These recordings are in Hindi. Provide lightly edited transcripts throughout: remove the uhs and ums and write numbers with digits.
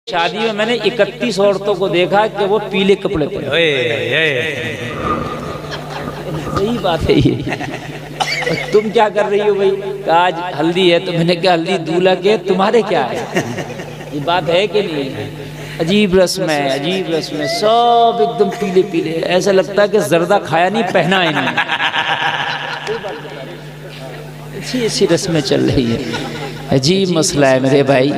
शादी में मैंने 31 औरतों को देखा कि वो पीले कपड़े पहने। सही बात है ये। तुम क्या कर रही हो भाई? आज हल्दी है तो मैंने कहा हल्दी दूल्हा के, तुम्हारे क्या है? ये बात है कि नहीं? अजीब रस्म है, अजीब रस्म है, सब एकदम पीले पीले, ऐसा लगता है कि जर्दा खाया नहीं पहना है नहीं। ऐसी रस्में चल रही है, अजीब मसला है मेरे भाई।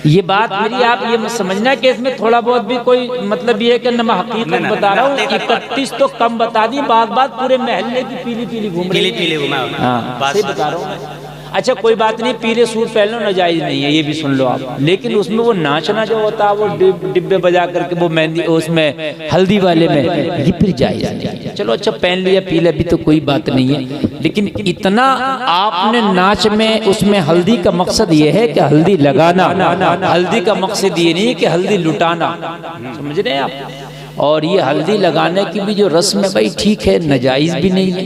ये बात मेरी आप ये मत समझना कि इसमें थोड़ा बहुत भी कोई मतलब ये है कि मैं हकीकत बता रहा हूँ। 31 तो कम बता दी, बात पूरे महल्ले की पीली पीली घूम रही है। हाँ सही बता रहा हूँ। अच्छा कोई बात नहीं, पीले सूट पहन लो नाजायज नहीं है, ये भी सुन लो आप, लेकिन उसमें वो नाचना जो होता है वो डिब्बे बजा करके वो मेहंदी उसमें हल्दी वाले में, ये फिर जायज नहीं है। चलो अच्छा पहन लिया पीला भी तो कोई बात नहीं है, लेकिन इतना आपने नाच में उसमें हल्दी का मकसद ये है कि हल्दी लगाना, हल्दी का मकसद ये नहीं है कि हल्दी लुटाना, समझ रहे हैं आप? और ये हल्दी लगाने की भी जो रस्म है भाई ठीक है, नाजायज भी नहीं है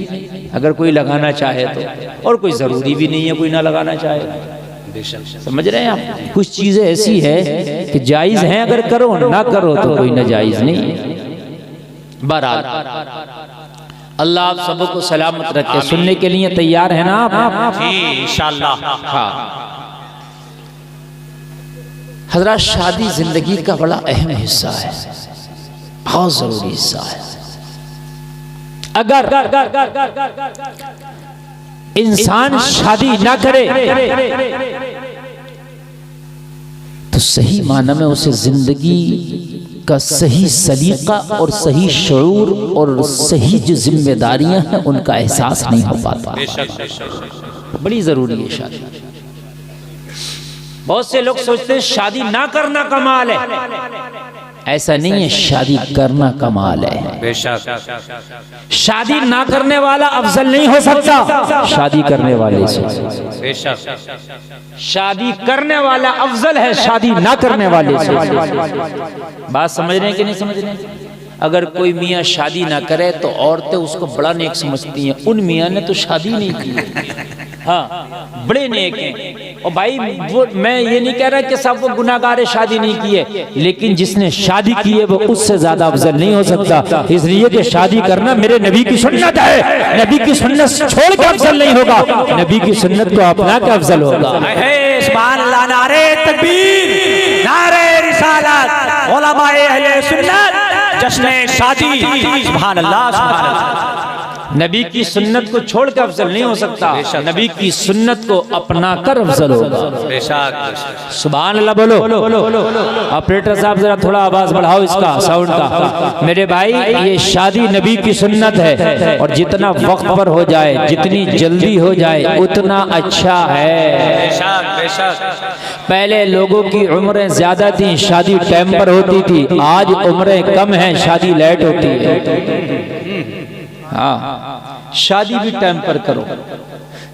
अगर कोई लगाना चाहे तो, और कोई ज़रूरी भी नहीं है कोई ना लगाना चाहे। समझ रहे हैं आप? कुछ चीज़ें ऐसी है कि जायज़ हैं, अगर करो ना करो तो कोई नाजायज नहीं है। बहरहाल अल्लाह आप सबको सलामत रखे। सुनने के लिए तैयार है ना आप? इंशाअल्लाह। हाँ हज़रात, शादी जिंदगी का बड़ा अहम हिस्सा है, बहुत जरूरी हिस्सा है। अगर इंसान शादी ना करे तो सही माना में उसे जिंदगी का सही सलीका और सही शऊर और सही जो जिम्मेदारियां हैं उनका एहसास नहीं हो पाता। बड़ी जरूरी है शादी। बहुत से लोग सोचते हैं शादी ना करना कमाल है, ऐसा नहीं है, शादी करना कमाल है। बेशक शादी ना करने वाला अफजल नहीं हो सकता शादी करने वाले से। बेशक शादी करने वाला अफजल है शादी ना करने वाले से। बात समझ रहे हैं कि नहीं समझ रहे हैं? अगर कोई मियाँ शादी ना करे तो औरतें उसको बड़ा नेक समझती हैं। उन मियाँ ने तो शादी नहीं की, हाँ बड़े नेक हैं। और भाई वो मैं ये नहीं कह रहा कि सब वो गुनाहगार शादी नहीं किए, लेकिन जिसने शादी की है वो उससे ज्यादा अफजल नहीं हो सकता। इसलिए कि शादी करना मेरे नबी की सुन्नत है, नबी की सुन्नत छोड़ के अफजल नहीं होगा, नबी की सुन्नत को अपना के अफजल होगा। सुभान अल्लाह, नारे तकबीर, नारे रिसालत, उलमाए अहले सुन्नत, जश्न शादी। सुभान अल्लाह, सुभान अल्लाह। नबी की सुन्नत को छोड़ के अफजल नहीं हो सकता, नबी की सुन्नत को अपना कर अफजल होगा। सुभान अल्लाह बोलो। ऑपरेटर साहब जरा थोड़ा आवाज बढ़ाओ इसका साउंड का। मेरे भाई ये शादी नबी की सुन्नत है, और जितना वक्त पर हो जाए, जितनी जल्दी हो जाए उतना अच्छा है। पहले लोगों की उम्रें ज्यादा थी, शादी टाइम पर होती थी, आज उम्रें कम हैं, शादी लेट होती है। हाँ शादी भी टाइम पर करो।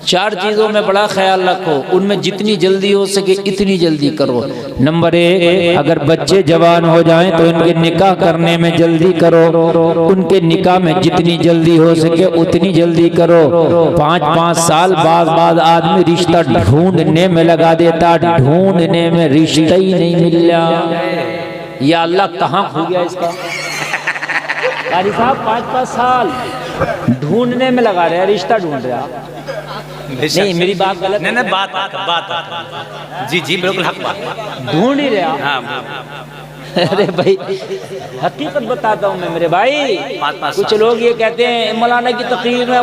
4 चीजों में बड़ा ख्याल रखो, उनमें जितनी जल्दी हो सके इतनी जल्दी करो। नंबर 1, अगर बच्चे जवान हो जाएं तो उनके निकाह करने में जल्दी करो, उनके निकाह में जितनी जल्दी हो सके उतनी जल्दी करो। 5-5 साल बाद आदमी रिश्ता ढूंढने में लगा देता, ढूंढने में रिश्ता ही नहीं मिल रहा। या अल्लाह कहाँ खो गया इसका? कारी साहब 5-5 साल ढूंढने में लगा रहे, रिश्ता ढूंढ रहा। नहीं मेरी बात गलत नहीं, बात जी बिल्कुल हक बात, ढूंढ ही रहा। हाँ। अरे भाई हकीकत बताता हूँ मैं मेरे भाई। कुछ लोग ये कहते हैं मौलाना की तकरीर में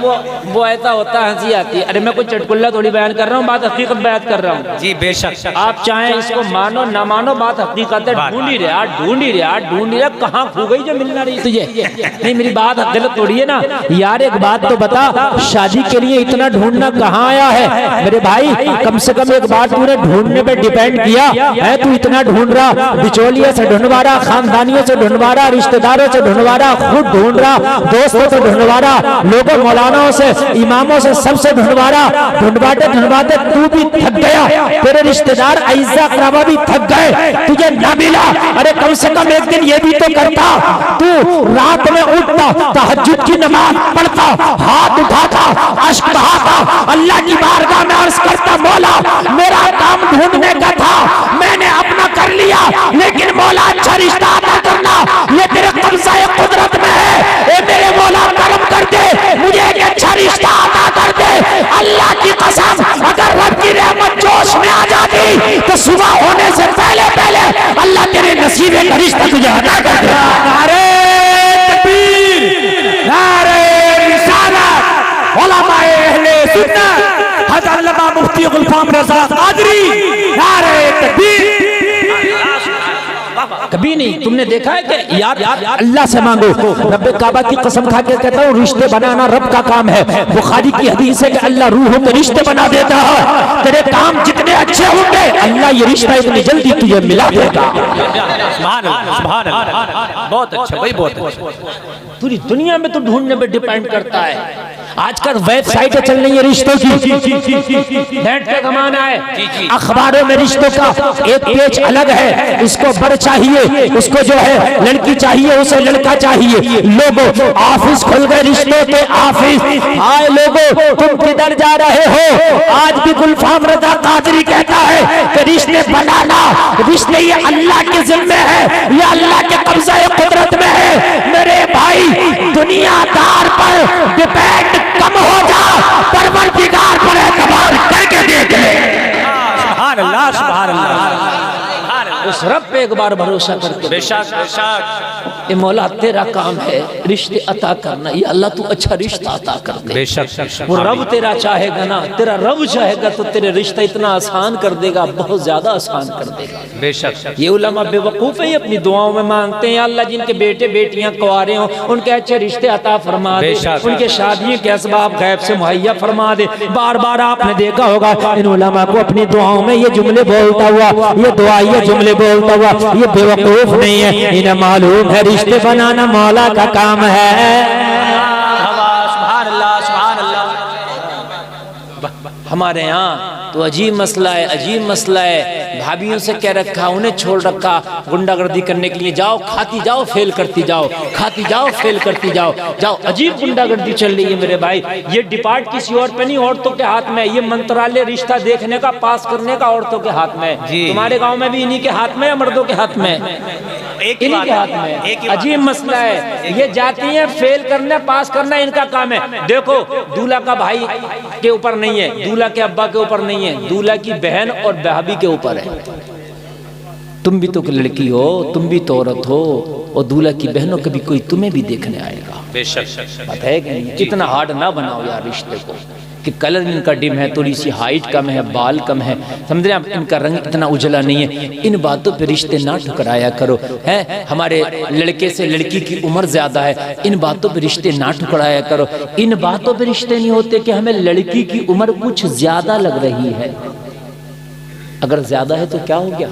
वो ऐसा होता है, हंसी आती है। अरे मैं कोई चटकुल्ला थोड़ी बयान कर रहा हूँ, बात हकीकत बयान कर रहा हूँ। जी बेशक, आप चाहे इसको मानो ना मानो, बात हकीकत है। ढूंढ ही रहा, कहाँ खो गई जो मिलना रही तुझे? नहीं मेरी बात गलत थोड़ी है ना यार। एक बात तो बता, शादी के लिए इतना ढूंढना कहाँ आया है मेरे भाई? कम से कम एक बात तूने ढूंढने पे डिपेंड किया है। तू इतना ढूंढ रहा, बिचौलिए से ढूंढवा रहा, खानदानियों से ढूंढवा रहा, रिश्तेदारों से ढूंढवा रहा, खुद ढूंढ रहा, दोस्तों से ढूंढवा रहा, लोगों मौलानाओं से, इमामों से, सबसे ढूंढवा रहा। ढूंढवाते तू भी थक गया, तेरे रिश्तेदार अइज़ा क़राबा भी थक गए, तुझे ना मिला। अरे कम से कम एक दिन ये भी तो करता, तू रात में उठता, तहज्जुद की नमाज पढ़ता, हाथ उठाता, अश्क बहाता, अल्लाह की बारगाह में अर्ज़ करता, मौला मेरा काम ढूंढने का था, मैंने अपना कलमा कर लिया, लेकिन मौला अच्छा रिश्ता अता करना ये तेरे कब्जा कुदरत में है। ए मेरे मौला करम कर दे, मुझे एक अच्छा रिश्ता अता कर दे। अल्लाह की कसम, अगर रब की रहमत जोश में आ जाती तो सुबह होने से पहले पहले अल्लाह तेरे नसीबे का रिश्ता तुझे अता कर दे। नारे तकबीर, नारे रिसालत, उलमाए अहले सुन्नत, हज़रत अल्लामा मुफ्ती गुलफाम रज़ा क़ादरी, नारे तकबीर। कभी नहीं तुमने देखा है कि यार अल्लाह से मांगो। रब काबा की कसम खा के कहता हूँ, रिश्ते बनाना रब का काम है। बुखारी की हदीस है कि अल्लाह रूहों के रिश्ते बना देता है। तेरे काम जितने अच्छे होंगे अल्लाह ये रिश्ता इतनी जल्दी तुझे मिला देगा। सुभान अल्लाह, सुभान अल्लाह, बहुत अच्छा भाई, बहुत अच्छा। पूरी दुनिया में तो ढूंढने पे डिपेंड करता है। आजकल वेबसाइटें चल रही है रिश्तों की, नेट पे जमाना है। अखबारों में रिश्तों का एक पेज अलग है। इसको बर चाहिए, उसको जो है लड़की चाहिए, उसे लड़का चाहिए। लोगों ऑफिस खुल गए, रिश्तों के ऑफिस। हाय लोगों, तुम किधर जा रहे हो? आज भी गुलफाम रज़ा क़ादरी कहता है कि रिश्ते बनाना, रिश्ते ये अल्लाह के जिम्मे है, ये अल्लाह के कब्जा कुदरत में है। मेरे भाई दुनियादार पर डिपेंड कम हो जा, परवरदिगार पर एतबार करके देख ले। सुभान अल्लाह, सुभान अल्लाह, उस रब पे एक बार भरोसा करके। बेशक बेशक, ये मौला तेरा काम है रिश्ते अता करना। ये अल्लाह तू अच्छा रिश्ता अता कर दे। बेशक वो रब तेरा चाहेगा ना, तेरा रब चाहेगा तो तेरे रिश्ता इतना आसान कर देगा, बहुत ज्यादा आसान कर देगा। बेशक। ये उलमा बेवकूफ है, अपनी दुआओं में मांगते हैं अल्लाह जिनके बेटे बेटियां कुंवारे हों उनके अच्छे रिश्ते अता फरमा दे, उनके शादियों के असबाब गैब से मुहैया फरमा दे। बार बार आपने देखा होगा इन उलमा को अपनी दुआओं में ये जुमले बोलता हुआ, ये दुआ ये जुमले बोलता हुआ, ये बेवकूफ नहीं है, इन्हें मालूम है रिश्ते बनाना मौला का काम है। हमारे यहाँ तो अजीब मसला है, अजीब मसला है। भाभियों से कह रखा, उन्हें छोड़ रखा गुंडागर्दी करने के लिए। जाओ खाती जाओ, फेल करती जाओ, खाती जाओ, फेल करती जाओ, जाओ। अजीब गुंडागर्दी चल रही है मेरे भाई। ये डिपार्ट किसी और पे नहीं, औरतों के हाथ में। ये मंत्रालय रिश्ता देखने का, पास करने का औरतों के हाथ में। तुम्हारे गाँव में भी इन्हीं के हाथ में, मर्दों के हाथ में, इन्हीं के हाथ में। अजीब मसला है। ये जाती है फेल करना, पास करना इनका काम है। देखो दूल्हा का भाई के ऊपर नहीं है, दूल्हा के अब्बा के ऊपर नहीं है, दूल्हा की बहन और भाभी के ऊपर है। तुम भी तो लड़की हो, तुम भी तो औरत हो, और दूल्हा की बहनों कभी कोई तुम्हें भी देखने आएगा। बात है कि नहीं? कितना हार्ड ना बनाओ यार रिश्ते को कि कलर इनका डिम है, थोड़ी सी हाइट कम है, बाल कम है, समझ रहे हैं, इनका रंग इतना उजला नहीं है। इन बातों पे रिश्ते ना ठुकराया करो। हैं हमारे लड़के से लड़की की उम्र ज्यादा है, इन बातों पे रिश्ते ना ठुकराया करो। इन बातों पे रिश्ते नहीं होते कि हमें लड़की की उम्र कुछ ज्यादा लग रही है। अगर ज्यादा है तो क्या हो गया?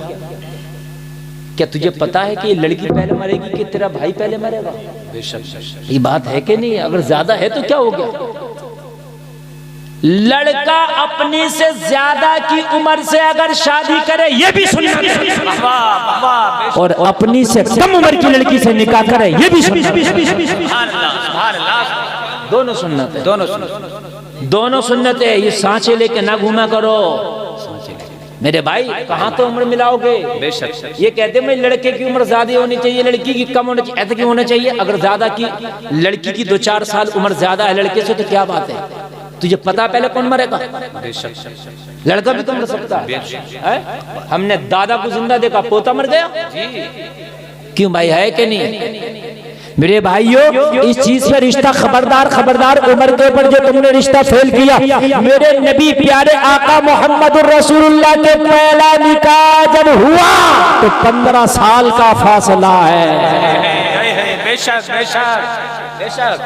क्या तुझे पता है कि ये लड़की पहले मरेगी कि तेरा भाई पहले मरेगा? ये बात है कि नहीं? अगर ज्यादा है तो क्या हो गया? लड़का अपनी से ज्यादा की उम्र से अगर शादी करे ये भी सुन्नत है, और अपनी से कम उम्र की लड़की से निकाह करे ये भी सुन्नत है। दोनों सुन्नत है, दोनों सुन्नत है। ये सांचे लेके ना घूमा करो मेरे भाई, कहाँ तो उम्र मिलाओगे? ये कहते मैं लड़के की उम्र ज्यादा होनी चाहिए, लड़की की कम होनी चाहिए। ऐसा क्यों होना चाहिए? अगर ज्यादा की लड़की की 2-4 साल उम्र ज्यादा है लड़के से तो क्या बात है? तुझे पता पहले कौन मरेगा? लड़का भी तो मर सकता है। हमने दादा को जिंदा देखा, पोता मर गया। क्यों भाई, है कि नहीं? मेरे भाइयों इस चीज पे रिश्ता खबरदार, खबरदार। उम्र के ऊपर जो तुमने रिश्ता फेल किया, मेरे नबी प्यारे आका मोहम्मद रसूलुल्लाह के पहला निकाह जब हुआ तो 15 साल का फासला है। बेशक बेशक बेशक।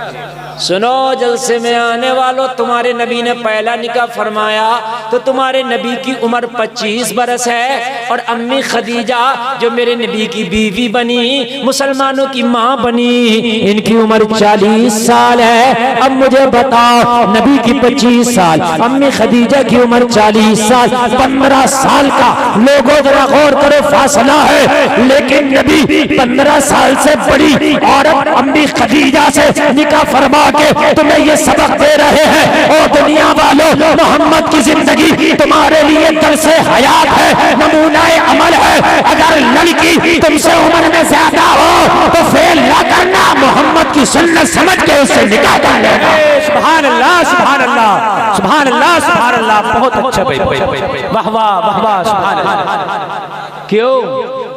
सुनो जलसे में आने वालों, तुम्हारे नबी ने पहला निकाह फरमाया तो तुम्हारे नबी की उम्र 25 बरस है, और अम्मी खदीजा जो मेरे नबी की बीवी बनी, मुसलमानों की माँ बनी, इनकी उम्र 40 साल है। अब मुझे बताओ, नबी की 25 साल, अम्मी खदीजा की उम्र 40 साल, 15 साल का लोगों जरा गौर करो फासला है। लेकिन नबी 15 साल से बड़ी औरत अम्मी खदीजा से निकाह फरमा फरमा के तुम्हें ये सबक दे रहे हैं, ओ दुनिया वालों, मोहम्मद की जिंदगी तुम्हारे लिए दर्स हयात है, नमूना अमल है। अगर लड़की तुमसे उम्र में ज्यादा हो तो फेल ना करना, मोहम्मद की सुन्नत समझ के उससे निकाह कर लेना। सुभान अल्लाह, सुभान अल्लाह, सुभान अल्लाह, सुभान अल्लाह। बहुत अच्छा भाई, वाह वाह वाह वाह, सुभान अल्लाह। क्यों?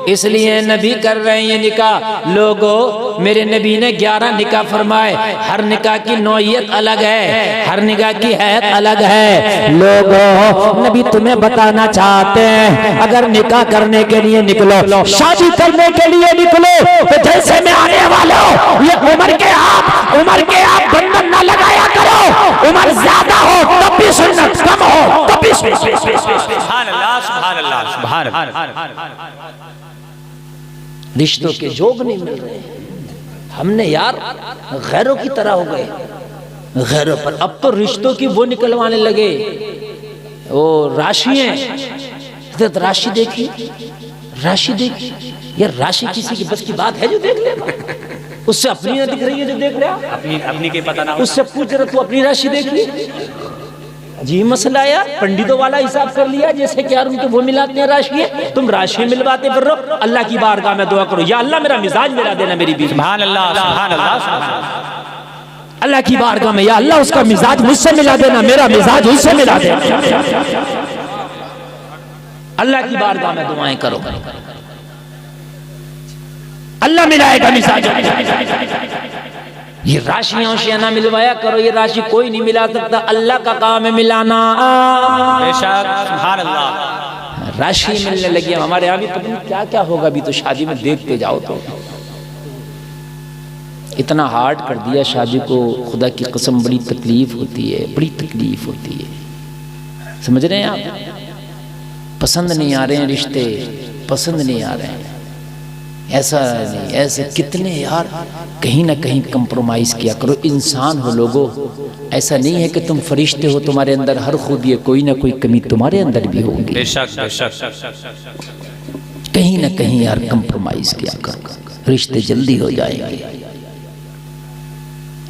इसलिए नबी कर रहे हैं ये निकाह। लोगों, मेरे नबी ने 11 निकाह फरमाए। हर निकाह की नौइयत अलग है, हर निकाह की हैत अलग है। लोगों, नबी तुम्हें बताना चाहते हैं, अगर निकाह करने के लिए निकलो, शादी करने के लिए निकलो, तो जैसे मैं आने वाला हूं, ये उम्र के आप बंधन ना लगाया करो। उम्र ज्यादा हो तब भी सुन्नत, कम हो तब भी सुन्नत। सुभान अल्लाह, सुभान अल्लाह, सुभान अल्लाह। रिश्तों के जोग नहीं मिल रहे, हमने यार गैरों की तरह हो गए, गैरों पर। अब तो रिश्तों की वो निकलवाने लगे, वो राशियां। राशि देखी, राशि देखी, यार राशि किसी की बस की बात है जो देख ले? उससे अपनी ना दिख रही है जो देख रहा, अपनी के पता ना, उससे पूछ रहा तू अपनी राशि देख ली। अजीब मसला यार, पंडितों वाला हिसाब कर लिया जैसे कि यार उनके वो मिलाते हैं राशि, तुम राशि मिलवाते फिर रहो। अल्लाह की बारगाह में दुआ करो, या अल्लाह मेरा मिजाज मिला देना मेरी बीवी। सुभान अल्लाह, सुभान अल्लाह। अल्लाह की बारगाह में, या अल्लाह उसका मिजाज मुझसे मिला देना, मेरा मिजाज उससे मिला देना। अल्लाह की बारगाह में दुआएं करो, अल्लाह मिलाएगा मिजाज। ये राशियां वशियां ना मिलवाया करो, ये राशि कोई नहीं मिला सकता, अल्लाह का काम है मिलाना। बेशक, सुभान अल्लाह। राशि मिलने लगी हमारे यहाँ भी, पता नहीं क्या क्या होगा अभी तो शादी में देखते जाओ तो। इतना हार्ड कर दिया शादी को, खुदा की कसम बड़ी तकलीफ होती है, बड़ी तकलीफ होती है। समझ रहे हैं आप? पसंद नहीं आ रहे हैं रिश्ते, पसंद नहीं आ रहे हैं। ऐसा नहीं, ऐसे कितने यार, कहीं ना कहीं कंप्रोमाइज किया करो। इंसान हो लोगों, ऐसा नहीं है कि तुम फरिश्ते हो, तुम्हारे अंदर हर खूबी, कोई ना कोई कमी तुम्हारे अंदर भी होगी। बेशक, बेशक। कहीं ना कहीं यार कंप्रोमाइज किया करो, रिश्ते जल्दी हो जाएंगे।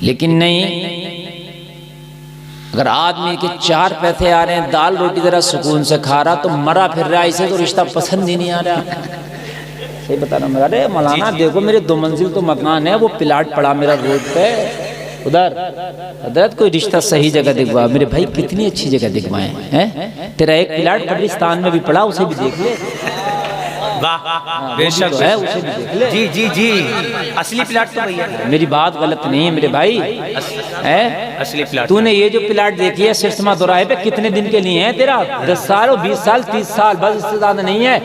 लेकिन नहीं, अगर आदमी के 4 पैसे आ रहे हैं, दाल रोटी जरा सुकून से खा रहा, तो मरा फिर रहा, इसे तो रिश्ता पसंद ही नहीं आ रहा। सही बता रहा हूँ। अरे मौलाना देखो, मेरे 2 मंजिल तो मकान है, वो प्लाट पड़ा मेरा रोड पे उधर, हजरत कोई रिश्ता सही जगह दिखवा। मेरे भाई कितनी अच्छी जगह दिखवाए हैं, तेरा एक प्लाट कब्रिस्तान में भी पड़ा, उसे भी देख ले। बेशक है, उसे भी देख ले। जी जी जी, असली प्लाट तो भैया, मेरी बात गलत नहीं है मेरे भाई, है असली प्लाट। तूने ये जो प्लाट देखी है सिरसमा दोराहे पे, कितने दिन के लिए है तेरा? 10 साल, 20 साल, 30 साल, बस इससे ज्यादा नहीं है।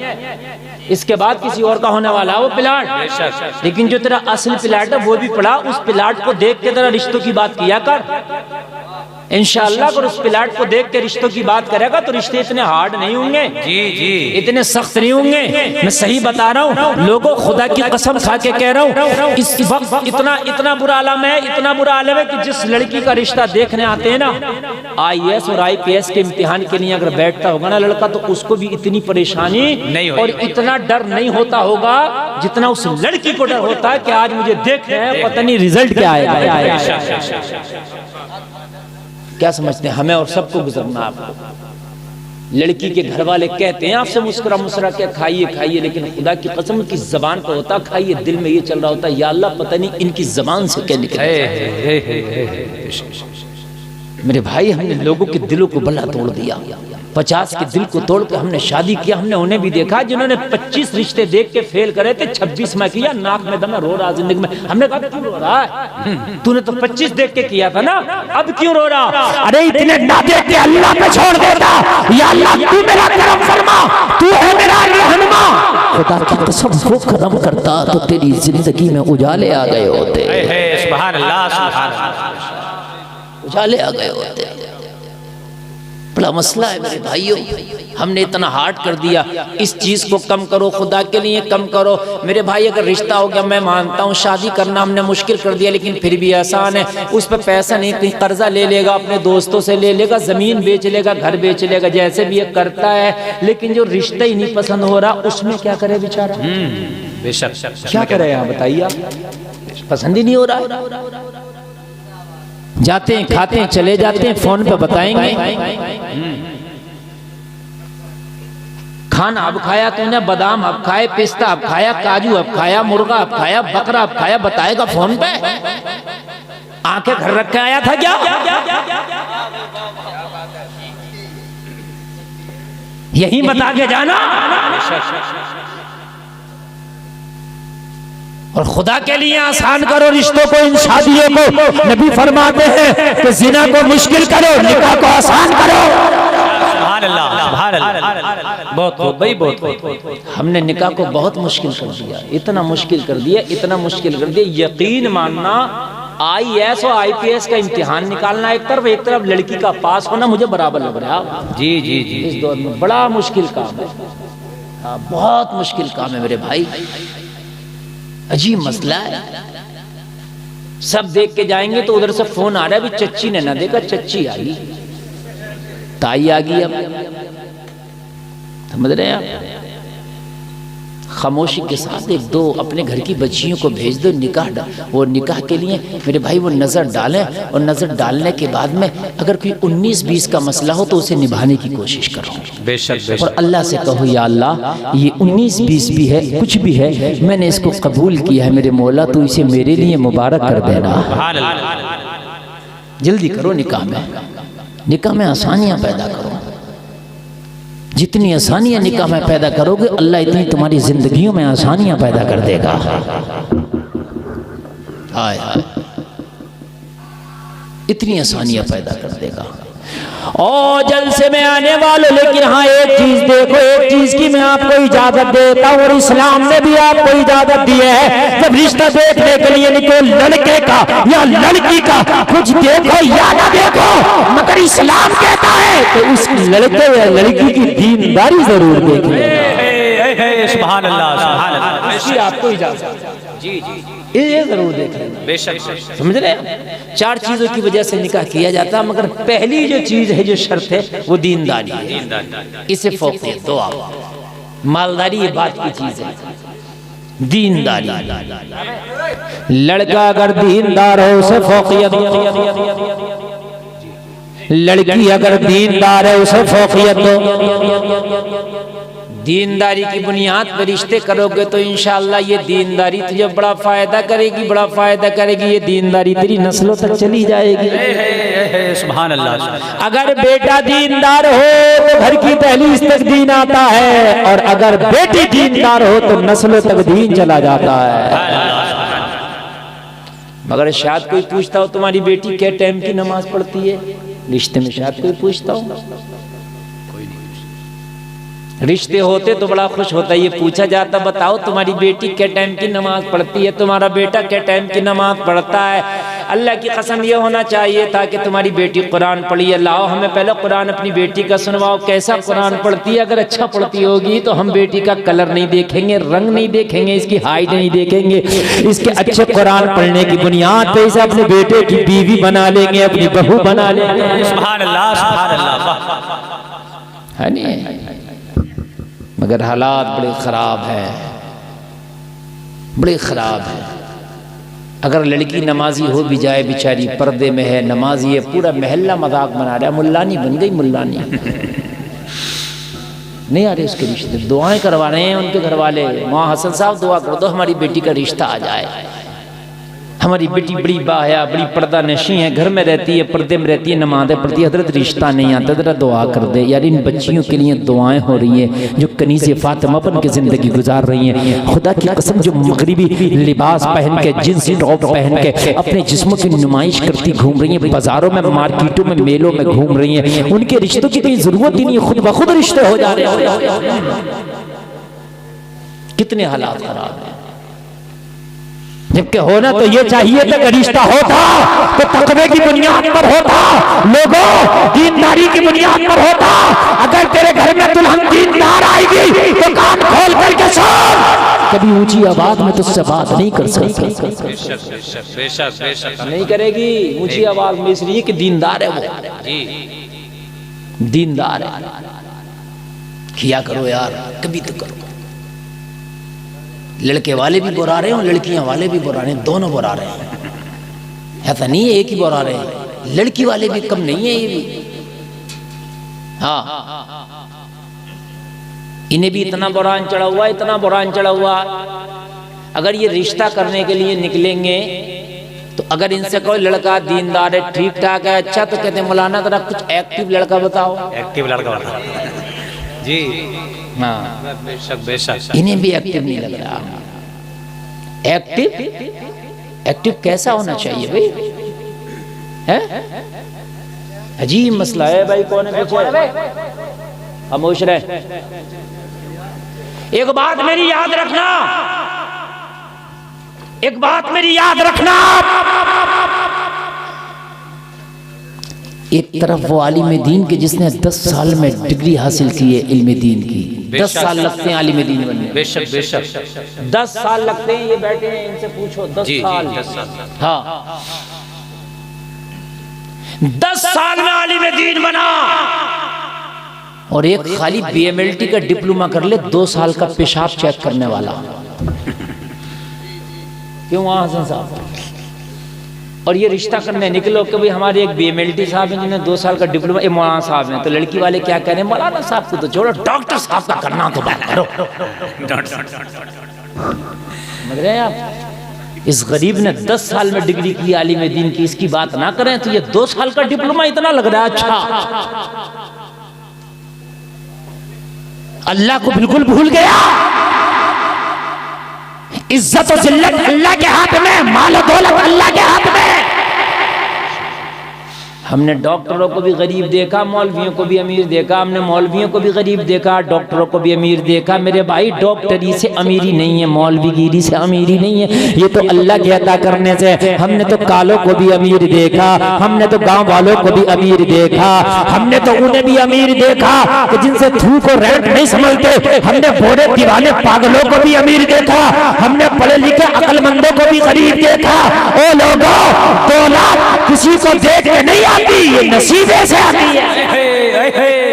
इसके बाद किसी और का होने वाला है वो प्लाट। लेकिन जो तेरा असल प्लाट है वो भी पड़ा, उस प्लाट को देख के तेरा रिश्तों की बात किया कर। इंशाअल्लाह अगर उस प्लाट को देख के रिश्तों की बात करेगा तो रिश्ते इतने हार्ड नहीं होंगे, जी जी, इतने सख्त नहीं होंगे। मैं सही बता रहा हूँ लोगों, खुदा की कसम खा के कह रहा हूँ, इस वक्त इतना बुरा आलम है, इतना बुरा आलम है कि जिस लड़की का रिश्ता देखने आते हैं ना, IAS और IPS के इम्तिहान के लिए अगर बैठता होगा ना लड़का, तो उसको भी इतनी परेशानी नहीं और इतना डर नहीं होता होगा जितना उस लड़की को डर होता है कि आज मुझे देखना है, पता नहीं रिजल्ट क्या आएगा। क्या समझते हैं? हमें और सबको गुजरना। आपको लड़की के घर वाले कहते हैं आपसे मुस्कुरा मुस्कुरा के खाइए खाइए, लेकिन खुदा की कसम की जबान पर होता खाइए, दिल में ये चल रहा होता या अल्लाह पता नहीं इनकी जबान से क्या निकले। मेरे भाई, हमने लोगों के दिलों को भला तोड़ दिया, 50 के दिल को तोड़ के हमने शादी किया। हमने उन्हें भी देखा जिन्होंने 25 रिश्ते देख के फेल करे थे, 26 में किया, नाक में दम रो रहा जिंदगी में। हमने कहा क्यों रो रहा है? तूने तो 25 देख के किया था ना, अब क्यों रो रहा? अरे इतने ना देख के अल्लाह पे छोड़ देता, या अल्लाह तू मेरा करम फरमा, तू है मेरा रहनुमा। खुदा की कसम वो करम करता तो तेरी जिंदगी में उजाले आ गए होते। सुभान अल्लाह, सुभान अल्लाह, उजाले आ गए होते। बड़ा मसला है मेरे भाइयों, हमने इतना हार्ड कर दिया। इस चीज को कम करो, खुदा के लिए कम करो मेरे भाई। अगर रिश्ता हो गया, मैं मानता हूँ शादी करना हमने मुश्किल कर दिया, लेकिन फिर भी आसान है। उस पर पैसा नहीं, कहीं कर्जा ले लेगा, अपने दोस्तों से ले लेगा, जमीन बेच लेगा, घर बेच लेगा, जैसे भी ये करता है। लेकिन जो रिश्ता ही नहीं पसंद हो रहा, उसमें क्या करे बेचारा? बेशक, क्या करे? यहाँ बताइए, आप पसंद ही नहीं हो रहा। जाते हैं, खाते हैं, चले जाते हैं, फोन पे बताएंगे खाना अब खाया तूने, बादाम अब खाए, पिस्ता अब खाया, काजू अब खाया, मुर्गा अब खाया, बकरा अब खाया, बताएगा फोन पे। आंखें घर रख के आया था क्या? यही बता के जाना। और खुदा के लिए आसान करो रिश्तों को, इन शादियों को। नबी फरमाते हैं कि जिना को मुश्किल करो, निकाह को आसान करो। सुभान अल्लाह, सुभान अल्लाह। बहुत भाई, बहुत। हमने निकाह को बहुत मुश्किल कर दिया, इतना मुश्किल कर दिया, इतना मुश्किल कर दिया। यकीन मानना, IAS और IPS का इम्तिहान निकालना एक तरफ लड़की का पास होना मुझे बराबर लग रहा है। जी जी जी, इस दौर में बड़ा मुश्किल काम है। हाँ, बहुत मुश्किल काम है मेरे भाई, अजीब मसला है। सब देख के जाएंगे तो उधर से फोन आ रहा है, अभी चच्ची ने ना देखा, चच्ची आई, ताई आ गई। अब समझ रहे हैं आप? खामोशी के साथ एक दो अपने घर की बच्चियों को भेज दो निकाह, वो निकाह के लिए मेरे भाई वो नज़र डालें, और नज़र डालने के बाद में अगर कोई 19-20 का मसला हो तो उसे निभाने की कोशिश करो। बेशक। और अल्लाह से कहो, या अल्लाह ये 19-20 भी है, कुछ भी है, मैंने इसको कबूल किया है मेरे मौला, तो इसे मेरे लिए मुबारक कर देना। जल्दी करो निकाह में आसानियाँ पैदा करो। जितनी आसानियां निकाह में पैदा करोगे, अल्लाह इतनी तुम्हारी जिंदगियों में आसानियां पैदा कर देगा। हाय हाय, इतनी आसानियां पैदा कर देगा। और जलसे में आने वालों, लेकिन हाँ एक चीज देखो, एक चीज की मैं आपको इजाजत देता हूँ, और इस्लाम ने भी आपको इजाजत दी है। जब रिश्ता देखने के लिए निकलो, लड़के का या लड़की का कुछ देखो या ना देखो, मगर इस्लाम कहता है तो उस लड़के या लड़की की दीनदारी जरूर देख लेना। सुभान अल्लाह, सुभान अल्लाह। इसकी आपको इजाजत। जी जी, ये जरूर देख लेना। बेशक। समझ रहे हैं? 4 चीजों की वजह से निकाह किया जाता है, मगर पहली जो चीज है, जो शर्त है, वो दीनदारी है। इसे फोकस दो आप। मालदारी ये बात की चीज है, दीनदारी। लड़का अगर दीनदार हो उसे फोकियत, लड़की अगर दीनदार है उसे फोकियत दो। दीनदारी की बुनियाद पर रिश्ते करोगे तो इंशाअल्लाह ये दीनदारी तुझे बड़ा फायदा करेगी, बड़ा फायदा करेगी। ये दीनदारी तेरी नस्लों तक चली जाएगी। सुभान अल्लाह। अगर बेटा दीनदार हो तो घर की दहलीज तक दीन आता है, और अगर बेटी दीनदार हो तो नस्लों तक दीन चला जाता है। मगर शायद कोई पूछता हो तुम्हारी बेटी क्या टाइम की नमाज पढ़ती है, रिश्ते में शायद कोई पूछता हो। रिश्ते होते तो बड़ा खुश होता है, ये पूछा जाता बताओ तुम्हारी बेटी क्या टाइम की नमाज पढ़ती है, तुम्हारा बेटा क्या टाइम की नमाज पढ़ता है। अल्लाह की कसम ये होना चाहिए था कि तुम्हारी बेटी कुरान पढ़ी है, लाओ हमें पहले कुरान अपनी बेटी का सुनवाओ, कैसा कुरान पढ़ती है। अगर अच्छा पढ़ती होगी तो हम बेटी का कलर नहीं देखेंगे, रंग नहीं देखेंगे, इसकी हाइट नहीं देखेंगे, इसके अच्छे कुरान पढ़ने की बुनियाद पे इसे अपने बेटे की बीवी बना लेंगे, अपनी बहू बना लेंगे। सुभान अल्लाह, सुभान अल्लाह। है नहीं? मगर हालात बड़े ख़राब हैं, बड़े ख़राब हैं। अगर लड़की नमाजी हो भी जाए, बेचारी पर्दे में है, नमाजी है, पूरा महल्ला मजाक बना रहा है, मुल्लानी बन गई, मुल्लानी। नहीं आ रहे उसके रिश्ते, दुआएं करवा रहे हैं उनके घर वाले, माँ हसन साहब दुआ कर दो हमारी बेटी का रिश्ता आ जाए। हमारी बेटी बड़ी बाहया, बड़ी पर्दा नशी है, घर में रहती है, पर्दे में रहती है, नमाज़ें पढ़ती है, हजरत रिश्ता नहीं आता, जरा दुआ कर दे यार। इन बच्चियों के लिए दुआएं हो रही हैं जो कनीज़े फातिमा बन के ज़िंदगी गुजार रही हैं। खुदा की कसम, जो मगरिबी लिबास पहन के, जिन्सी टॉप पहन के अपने जिस्मों की नुमाइश करती घूम रही हैं, बाजारों में, मार्केटों में, मेलों में घूम रही हैं, उनके रिश्तों की कोई ज़रूरत ही नहीं है, खुद ब खुद रिश्ते हो जा रहे हैं। कितने हालात खराब हैं। जबकि होना तो ये चाहिए था कि रिश्ता होता तो तकवे की बुनियाद पर होता, लोगों दीनदारी की बुनियाद पर होता। अगर तेरे घर में दुल्हन दीनदार आएगी तो कान खोल करके सुन, कभी ऊंची आवाज में तुझसे बात नहीं कर सकती। नहीं करेगी ऊंची आवाज में, इसलिए कि दीनदार है वो, दीनदार है। किया करो यार, कभी तो करो। लड़के वाले भी बुरा रहे हैं और लड़कियां वाले भी बुरा रहे हैं, दोनों बुरा रहे हैं। ऐसा नहीं है एक ही बुरा रहे हैं, लड़की वाले भी कम नहीं है ये भी। हाँ, इन्हें भी इतना बुरान चढ़ा हुआ, इतना बुरान चढ़ा हुआ। अगर ये रिश्ता करने के लिए निकलेंगे तो अगर इनसे कोई लड़का दीनदार है, ठीक ठाक है, अच्छा, तो कहते हैं मौलाना जरा कुछ एक्टिव लड़का बताओ। एक्टिव लड़का बताओ जी। हाँ, बेशक बेशक। इन्हें भी एक्टिव नहीं लग रहा। एक्टिव एक्टिव कैसा होना चाहिए भाई? है अजीब मसला है भाई। कौन है पीछे? खामोश रहे। एक बात मेरी याद रखना, एक बात मेरी याद रखना। एक तरफ वो आलिम दीन के जिसने 10 साल में डिग्री हासिल की है इल्म दीन की। 10 साल लगते हैं आलिम दीन बनने। बेशक बेशक 10 साल लगते हैं। ये बैठे हैं, इनसे पूछो 10 साल। 10 साल। हाँ, 10 साल में आलिम दीन बना। और एक खाली BMLT का डिप्लोमा कर ले, 2 साल का पेशाब चेक करने वाला। क्यों वहां हसन साहब? और ये रिश्ता करने निकलो कि भाई हमारे एक BMLT साहब हैं जिन्होंने 2 साल का डिप्लोमा, मौलाना साहब हैं। तो लड़की वाले क्या कह रहे हैं? मौलाना साहब को तो छोड़ो, डॉक्टर साहब का करना तो बात करो। समझ रहे हैं आप? इस गरीब ने 10 साल में डिग्री की आलिम दीन की, इसकी बात ना करें तो ये 2 साल का डिप्लोमा इतना लग रहा है। अच्छा, अल्लाह को बिल्कुल भूल गया। इज्जत और जिल्लत अल्लाह के हाथ में, माल और दौलत अल्लाह के हाथ में। हमने डॉक्टरों को भी गरीब देखा, मौलवियों को भी अमीर देखा। हमने मौलवियों को भी गरीब देखा, डॉक्टरों को भी अमीर देखा। मेरे भाई, डॉक्टरी से अमीरी नहीं है, मौलवीगिरी से अमीरी नहीं है, ये तो अल्लाह के अता करने से। हमने तो कालों को भी अमीर देखा, हमने तो गांव वालों को भी अमीर देखा, हमने तो उन्हें भी अमीर देखा कि जिनसे थूक और रेंट नहीं समझते। हमने बोरे दीवाने पागलों को भी अमीर देखा, हमने पढ़े लिखे अक्लमंदों को भी गरीब देखा। ओ लोगों, दौलत किसी को देख के नहीं आती, ये नसीबे से आती है।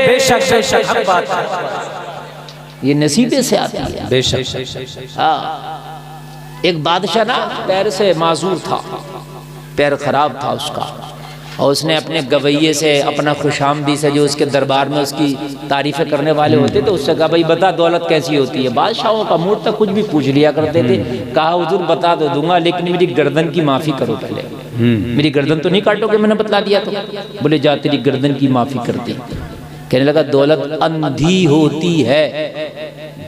बेशक बेशक हक बात है। ये नसीबे से आती है। बेशक। हाँ, एक बादशाह ना पैर से माजूर था, पैर खराब था उसका, और उसने अपने गवैये से, अपना खुशामदी से, जो उसके दरबार में उसकी तारीफें करने वाले होते थे, उससे कहा भाई बता दौलत कैसी होती है। बादशाहों का मूड तक कुछ भी पूछ लिया करते थे। कहा हुजूर बता दो दूंगा, लेकिन मेरी गर्दन की माफी करो पहले। मेरी गर्दन तो नहीं काटोगे, मैंने बता दिया तो। बोले जा तेरी गर्दन की माफी करती। कहने लगा दौलत अंधी होती है।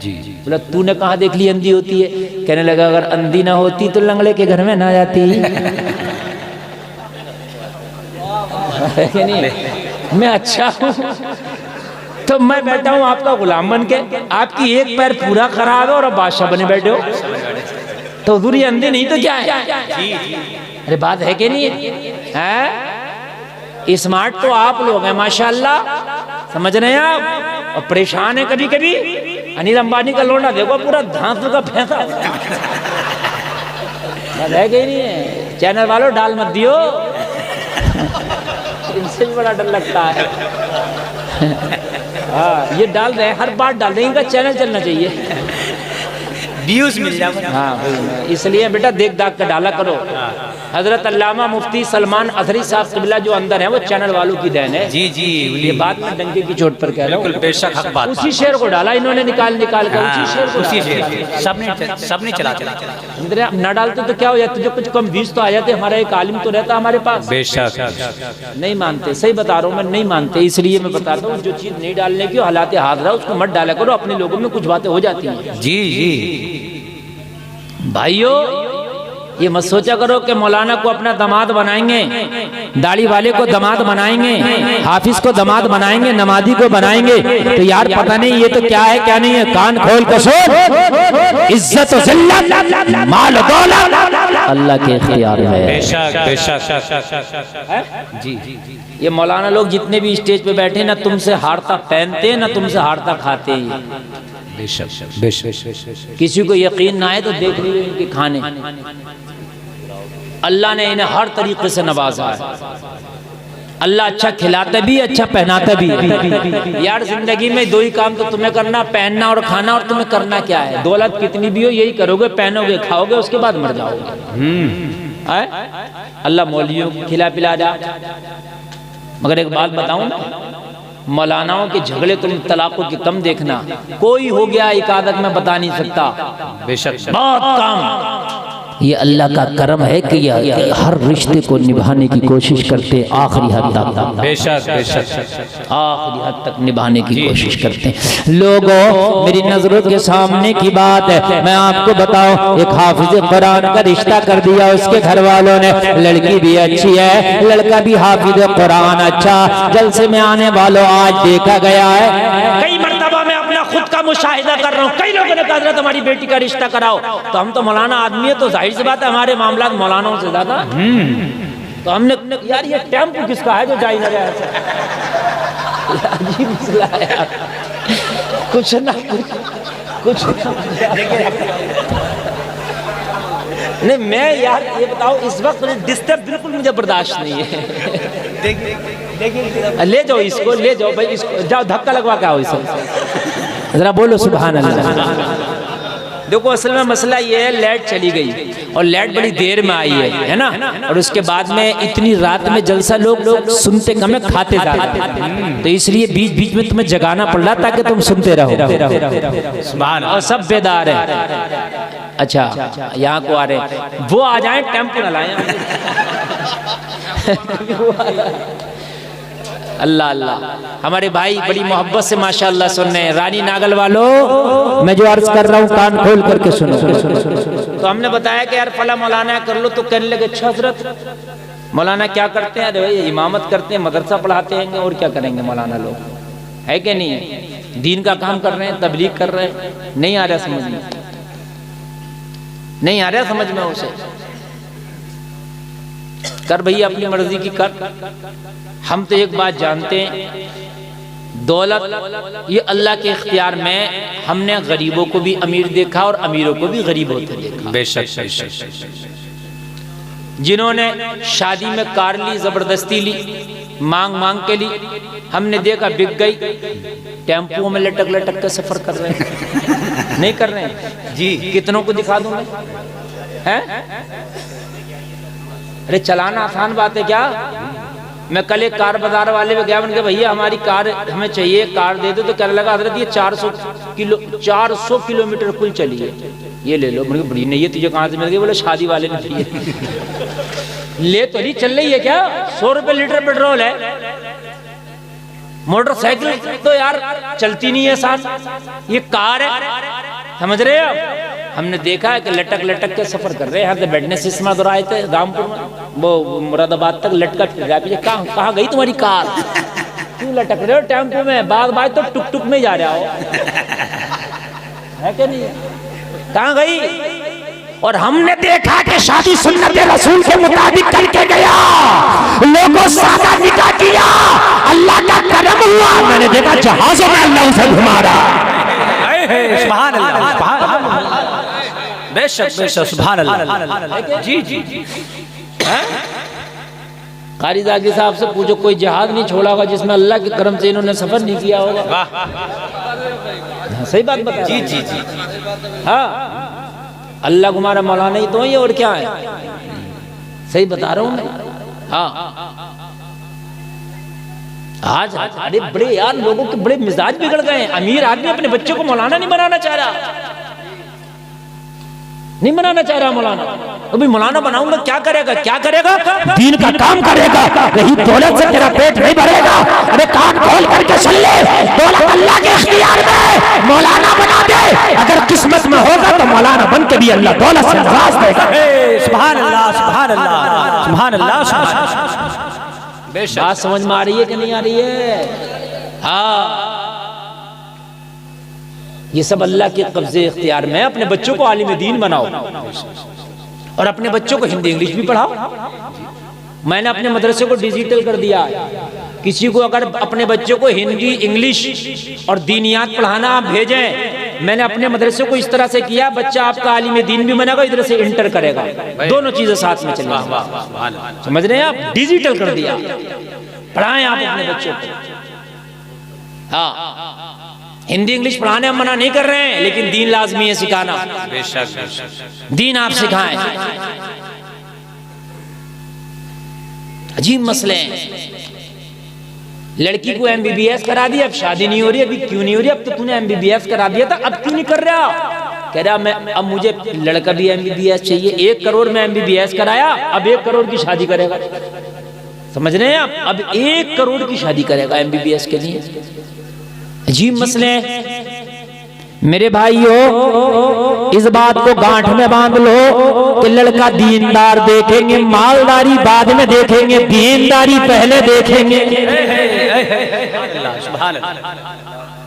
जी जी। बोला तूने कहाँ देख ली अंधी होती है? कहने लगा अगर अंधी ना होती तो लंगड़े के घर में ना जाती। नहीं, मैं अच्छा हूँ तो मैं बैठा हूँ आपका गुलाम बन के, आपकी एक पैर पूरा खराब है और अब बादशाह बने बैठे हो, तो हुजूर ये अंधे नहीं तो क्या है? अरे बात है कि नहीं है? स्मार्ट तो आप लोग हैं माशाल्लाह, समझ रहे हैं आप, और परेशान है कभी कभी। अनिल अंबानी का लोना देखो पूरा धांसू का फेंका है कि नहीं है? चैनल वालों डाल मत दियो, इनसे भी बड़ा डर लगता है। हाँ, ये डाल रहे हैं, हर बार डाल रहे हैं, इनका चैनल चलना चाहिए, व्यूज मिल जाए। हाँ, इसलिए बेटा देख दाग कर डाला करो। हजरत अल्लामा मुफ्ती सलमान अजहरी साहब क़िबला जो अंदर है वो चैनल वालों की देन है। जी जी, ये बात मैं डंके की चोट पर कह रहा हूँ। बेशक हक बात। उसी शेर को डाला इन्होंने, निकाल निकाल कर उसी शेर को, उसी शेर सबने चला न डालते तो क्या हो जाता, जो कुछ कम व्यूज तो आ जाते। हमारा एक आलिम तो रहता हमारे पास। बेशक नहीं मानते, सही बता रहा हूँ मैं, नहीं मानते। इसलिए मैं बताता हूँ जो चीज नहीं डालने की हालात हाजिर उसको मत डाला करो। अपने लोगों में कुछ बातें हो जाती हैं। जी जी भाइयों, ये मत सोचा करो कि मौलाना को अपना दामाद बनाएंगे, दाढ़ी वाले को दामाद बनाएंगे, हाफिज को दामाद बनाएंगे, नमाजी को बनाएंगे, तो यार पता नहीं ये तो क्या है क्या नहीं है। कान खोल कर सुन, इज्जत और जिल्लत, माल और दौलत अल्लाह के इख्तियार में है। बेशक बेशक जी। ये मौलाना लोग जितने भी स्टेज पे बैठे ना तुमसे हारता पहनते ना तुमसे हारता खाते। किसी को यकीन ना आए तो देख लीजिए इनके खाने, अल्लाह ने इन्हें हर तरीके से नवाजा है। अल्लाह अच्छा खिलाता भी, अच्छा पहनाता भी। यार जिंदगी में दो ही काम तो तुम्हें करना, पहनना और खाना। और तुम्हें करना क्या है? दौलत कितनी भी हो यही करोगे, पहनोगे, खाओगे, उसके बाद मर जाओगे। अल्लाह मौलवियों को खिला पिला जा। मगर एक बात बताऊं, मौलानाओं के झगड़े तुम तलाकों की कम देखना, कोई हो गया एक आदत में बता नहीं सकता, बेशक बहुत कम। ये अल्लाह का करम है कि ये हर रिश्ते को निभाने की कोशिश करते आखिरी हद तक, बेशक बेशक आखिरी हद तक निभाने की कोशिश करते हैं। लोगों, मेरी नजरों के सामने की बात है, मैं आपको बताऊं, एक हाफिज कुरान का रिश्ता कर दिया उसके घर वालों ने। लड़की भी अच्छी है, लड़का भी हाफिज कुरान अच्छा। जलसे में आने वालों आज देखा गया है, कई मर्तबा मैं अपना खुद का मुशाहिदा कर रहा हूँ, कई लोगों ने कहा हज़रत हमारी बेटी का रिश्ता कराओ, तो हम तो मौलाना आदमी है, तो जाहिर सी बात है हमारे मामला मौलानाओं से ज्यादा। तो हमने यार ये टेम्पो किसका है जो जा ही ना रहा है, अजीब मसला है यार, कुछ ना कुछ नहीं। मैं यार ये बताओ, इस वक्त डिस्टर्ब बिल्कुल मुझे बर्दाश्त नहीं है। ले जाओ इसको, ले जाओ भाई, इसको जाओ धक्का लगवा के आओ इसे, जरा बोलो सुभान अल्लाह। देखो असल में मसला ये है, लाइट चली गई और लाइट बड़ी देर में आई है ना, और उसके बाद में इतनी रात में जलसा लोग सुनते कम है, खाते ज्यादा, तो इसलिए बीच बीच में तुम्हें जगाना पड़ रहा ताकि तुम सुनते रहो, और सब बेदार है। अच्छा यहाँ को आ रहे, वो आ जाए, टेम्पो न लाए। अल्लाह अल्लाह, हमारे भाई बड़ी मोहब्बत से माशाअल्लाह सुन रहे हैं। रानी नागल वालों, मैं जो अर्ज कर रहा हूँ कान खोल करके सुनो। तो हमने बताया कि यार फला मौलाना कर लो, तो कहने लगे अच्छा हजरत मौलाना क्या करते हैं? अरे भाई इमामत करते हैं, मदरसा पढ़ाते हैं, और क्या करेंगे मौलाना लोग, है कि नहीं है? दीन का काम कर रहे हैं, तबलीग कर रहे हैं, नहीं आ रहा समझ में, नहीं आ रहा समझ में उसे। कर भैया अपनी मर्जी की कर। हम तो एक बात जानते हैं, दौलत ये अल्लाह के इख्तियार में, हमने गरीबों को भी अमीर देखा और अमीरों को भी गरीब होते देखा। बेशक बेशक। जिन्होंने शादी में कार ली, जबरदस्ती ली, मांग मांग के ली, हमने देखा बिक गई, टेम्पो में लटक लटक के सफर कर रहे हैं, नहीं कर रहे हैं जी। कितनों को दिखा दूं मैं, हैं? अरे चलाना आसान बात है क्या? मैं कल एक कार बाजार वाले में गया, उनके भैया हमारी कार हमें चाहिए, कार दे दो, तो कहने लगा हजरत ये 400 किलोमीटर कुल चली है, ये ले लो। मुझे बड़ी नहीं है, तुझे कहाँ से मिल गई? बोले शादी वाले ने दी है। ले तो नहीं चल रही है क्या? 100 रुपए लीटर पेट्रोल है। मोटरसाइकिल तो यार चलती नहीं है साथ, ये कार है, समझ रहे हो? हमने देखा है कि लटक लटक के सफर कर रहे हैं। यहाँ से बैठने से सिस्मा दौरा आए थे रामपुर में, वो मुरादाबाद तक लटका फिर रहा है। कहाँ गई तुम्हारी कार? क्यों लटक रहे हो टेम्पो में? बात तो टुक टुक में जा रहा हो, है क्या नहीं? कहाँ गई? और हमने देखा कि शादी सुन्नत रसूल के मुताबिक करके गया, लोगों सादा निकाह किया, अल्लाह का करम हुआ। मैंने देखा जहाजों में अल्लाह उसे घुमा रहा। सुभान अल्लाह, सुभान अल्लाह, बेशक बेशक, सुभान अल्लाह। जी जी जी। कारी जागी साहब से पूछो, कोई जहाज नहीं छोड़ा होगा जिसमें अल्लाह के करम से इन्होंने सफर नहीं किया होगा। सही बात बता जी जी जी। हाँ, अल्लाह तुम्हारा मौलाना ही तो है, और क्या है? सही बता रहा हूँ मैं। हाँ, आज अरे बड़े यार लोगों के बड़े मिजाज बिगड़ गए हैं। अमीर आदमी अपने बच्चों को मौलाना नहीं बनाना चाह रहा, नहीं बनाना चाह रहा मौलाना। तो भाई मौलाना बनाऊंगा, क्या करेगा? क्या करेगा? दीन का काम करेगा, रही दौलत से तेरा पेट नहीं भरेगा। अरे कान खोल करके सुन ले, दौलत अल्लाह के इख्तियार में, मौलाना बना दे। अगर किस्मत में होगा तो मौलाना बन के भी अल्लाह दौलत से नवाज देगा। सुभान अल्लाह, सुभान अल्लाह, सुभान अल्लाह। बात समझ में आ रही है कि नहीं आ रही है? हाँ, ये सब अल्लाह के कब्जे इख्तियार में। अपने बच्चों को आलिम दीन बनाओ और अपने बच्चों को हिंदी इंग्लिश भी पढ़ाओ। मैंने अपने मदरसे को डिजिटल कर दिया। किसी को अगर अपने बच्चों को हिंदी इंग्लिश और दीनियात पढ़ाना आप भेजें, मैंने अपने मदरसे को इस तरह से किया, बच्चा आपका आलिम दीन भी बनेगा, इधर से इंटर करेगा, दोनों चीजें साथ में चलेंगी। समझ रहे हैं आप? डिजिटल कर दिया, पढ़ाएं आप अपने बच्चों को। हाँ, हिंदी इंग्लिश पढ़ाने हम मना नहीं कर रहे हैं, लेकिन दीन लाजमी है सिखाना। दीन आप सिखाएं। अजीब मसले हैं। लड़की को MBBS करा दिया, अब शादी नहीं हो रही, अभी क्यों नहीं हो रही? अब तो तूने MBBS करा दिया था, अब क्यों नहीं कर रहा? कह रहा मैं अब मुझे लड़का भी MBBS चाहिए। 1 करोड़ में MBBS कराया, अब 1 करोड़ की शादी करेगा। समझ रहे हैं आप? अब 1 करोड़ की शादी करेगा MBBS के लिए। अजीब मसले हैं मेरे भाइयों, इस बात को गांठ में बांध लो कि लड़का दीनदार देखेंगे, मालदारी बाद में देखेंगे, दीनदारी पहले देखेंगे।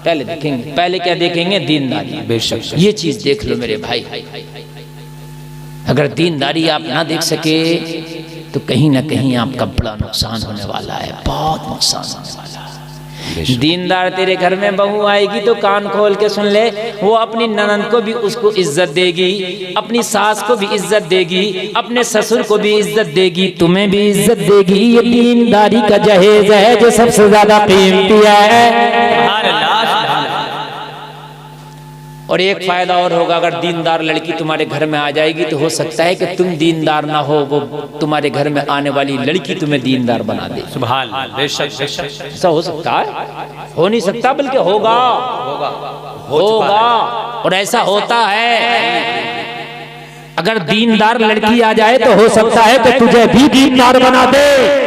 पहले देखेंगे, पहले क्या देखेंगे? दीनदारी। बेशक ये चीज देख लो मेरे भाई। अगर दीनदारी आप ना देख सके तो कहीं ना कहीं आपका बड़ा नुकसान होने वाला है, बहुत नुकसान होने वाला है। दीनदार तेरे घर में बहू आएगी तो कान खोल के सुन ले, वो अपनी ननंद को भी उसको इज्जत देगी, अपनी सास को भी इज्जत देगी, अपने ससुर को भी इज्जत देगी, तुम्हें भी इज्जत देगी। ये दीनदारी का जहेज है जो सबसे ज्यादा कीमती है। और एक फायदा और होगा, अगर दीनदार लड़की तुम्हारे घर में आ जाएगी तो हो सकता है कि तुम दीनदार ना हो, वो तुम्हारे घर में आने वाली लड़की तुम्हें दीनदार बना दे। सुभान अल्लाह। बेशक ऐसा हो सकता है, हो नहीं सकता बल्कि होगा, होगा और ऐसा होता है। अगर दीनदार लड़की आ जाए तो हो सकता है कि तुझे भी दीनदार बना दे।